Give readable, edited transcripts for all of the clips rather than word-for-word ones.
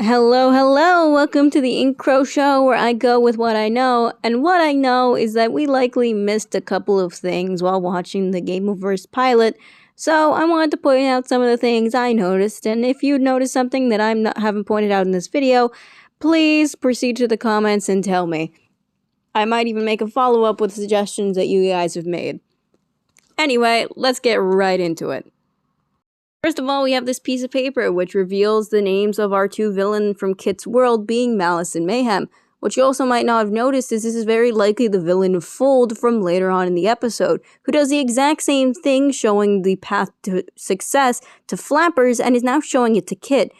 Hello, welcome to the Ink Crow Show, where I go with what I know, and what I know is that we likely missed a couple of things while watching the GAMEOVERSE pilot, so I wanted to point out some of the things I noticed, and if you notice something that haven't pointed out in this video, please proceed to the comments and tell me. I might even make a follow-up with suggestions that you guys have made. Anyway, let's get right into it. First of all, we have this piece of paper which reveals the names of our two villains from Kit's world being Malice and Mayhem. What you also might not have noticed is this is very likely the villain Fold from later on in the episode, who does the exact same thing, showing the path to success to Flappers and is now showing it to Kit.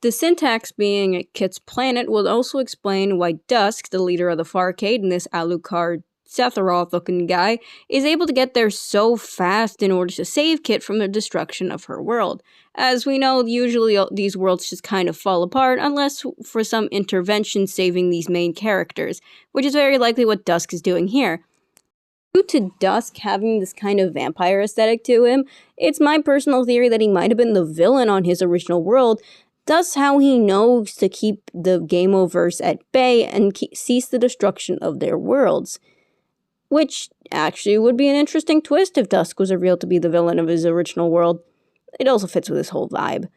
The syntax being at Kit's planet will also explain why Dusk, the leader of the Farcade in this Alucard Sephiroth-looking guy, is able to get there so fast in order to save Kit from the destruction of her world. As we know, usually these worlds just kind of fall apart unless for some intervention saving these main characters, which is very likely what Dusk is doing here. Due to Dusk having this kind of vampire aesthetic to him, it's my personal theory that he might have been the villain on his original world, thus how he knows to keep the GAMEOVERSE at bay and cease the destruction of their worlds. Which actually would be an interesting twist if Dusk was revealed to be the villain of his original world. It also fits with his whole vibe.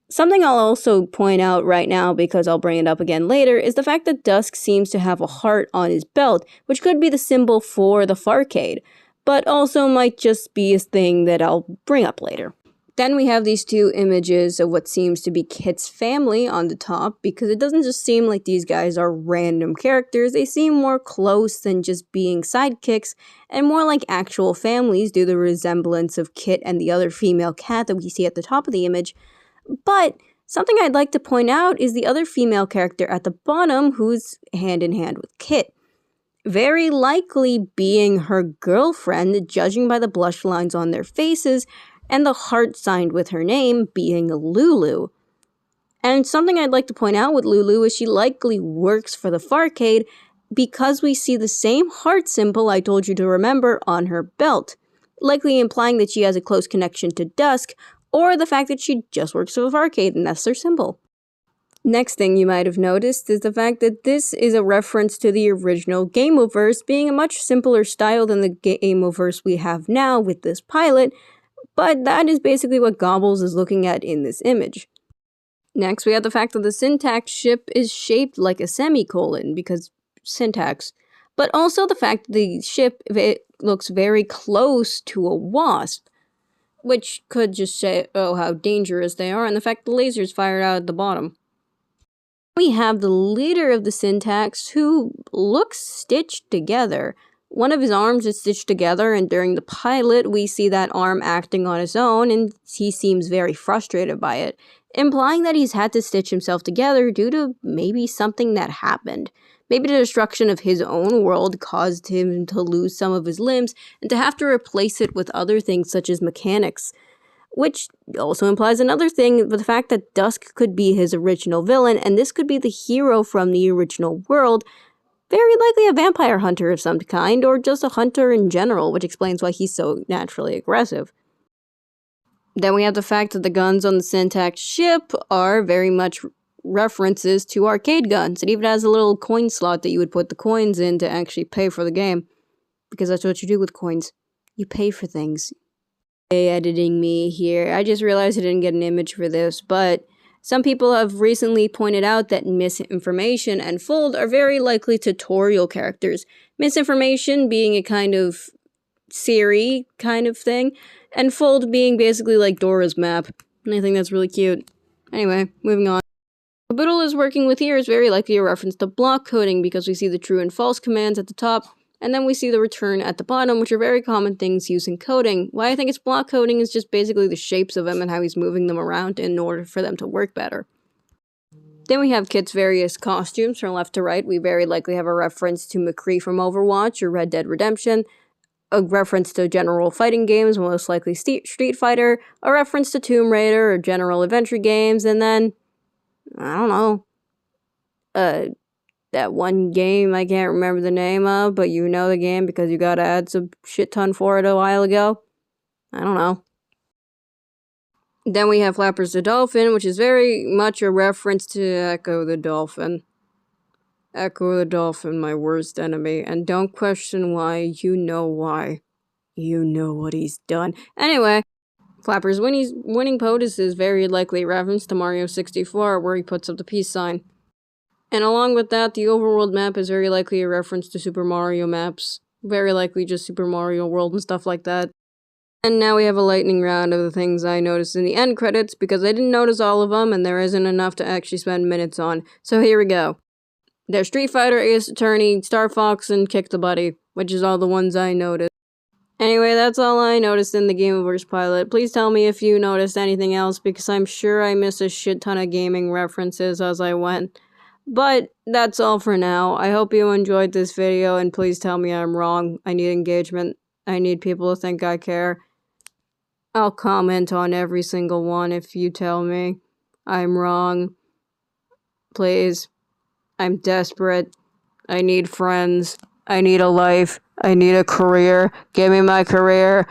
Something I'll also point out right now, because I'll bring it up again later, is the fact that Dusk seems to have a heart on his belt, which could be the symbol for the Farcade, but also might just be a thing that I'll bring up later. Then we have these two images of what seems to be Kit's family on the top, because it doesn't just seem like these guys are random characters, they seem more close than just being sidekicks, and more like actual families due to the resemblance of Kit and the other female cat that we see at the top of the image. But something I'd like to point out is the other female character at the bottom who's hand in hand with Kit. Very likely being her girlfriend, judging by the blush lines on their faces, and the heart signed with her name being Lulu. And something I'd like to point out with Lulu is she likely works for the Farcade because we see the same heart symbol I told you to remember on her belt, likely implying that she has a close connection to Dusk, or the fact that she just works for the Farcade and that's her symbol. Next thing you might have noticed is the fact that this is a reference to the original GAMEOVERSE being a much simpler style than the GAMEOVERSE we have now with this pilot, but that is basically what Gobbles is looking at in this image. Next, we have the fact that the syntax ship is shaped like a semicolon, because syntax. But also the fact that the ship looks very close to a wasp, which could just say, oh, how dangerous they are, and the fact the lasers fired out at the bottom. We have the leader of the syntax who looks stitched together. One of his arms is stitched together, and during the pilot, we see that arm acting on its own, and he seems very frustrated by it, implying that he's had to stitch himself together due to maybe something that happened. Maybe the destruction of his own world caused him to lose some of his limbs, and to have to replace it with other things such as mechanics. Which also implies another thing, the fact that Dusk could be his original villain, and this could be the hero from the original world, very likely a vampire hunter of some kind, or just a hunter in general, which explains why he's so naturally aggressive. Then we have the fact that the guns on the syntax ship are very much references to arcade guns. It even has a little coin slot that you would put the coins in to actually pay for the game. Because that's what you do with coins. You pay for things. Editing me here. I just realized I didn't get an image for this, but some people have recently pointed out that Misinformation and Fold are very likely tutorial characters. Misinformation being a kind of Siri kind of thing, and Fold being basically like Dora's map. And I think that's really cute. Anyway, moving on. What Boodle is working with here is very likely a reference to block coding because we see the true and false commands at the top, and then we see the return at the bottom, which are very common things used in coding. Why I think it's block coding is just basically the shapes of them and how he's moving them around in order for them to work better. Then we have Kit's various costumes from left to right. We very likely have a reference to McCree from Overwatch or Red Dead Redemption, a reference to general fighting games, most likely Street Fighter, a reference to Tomb Raider or general adventure games, and then, I don't know, that one game I can't remember the name of, but you know the game because you got ads a shit ton for it a while ago. I don't know. Then we have Flappers the Dolphin, which is very much a reference to Echo the Dolphin. Echo the Dolphin, my worst enemy. And don't question why, you know why. You know what he's done. Anyway, Flappers winning POTUS is very likely a reference to Mario 64, where he puts up the peace sign. And along with that, the overworld map is very likely a reference to Super Mario maps. Very likely just Super Mario World and stuff like that. And now we have a lightning round of the things I noticed in the end credits, because I didn't notice all of them, and there isn't enough to actually spend minutes on. So here we go. There's Street Fighter, Ace Attorney, Star Fox, and Kick the Buddy, which is all the ones I noticed. Anyway, that's all I noticed in the Gameoverse pilot. Please tell me if you noticed anything else, because I'm sure I missed a shit ton of gaming references as I went. But that's all for now. I hope you enjoyed this video, and please tell me I'm wrong. I need engagement. I need people to think I care. I'll comment on every single one if you tell me I'm wrong. Please. I'm desperate. I need friends. I need a life. I need a career. Give me my career.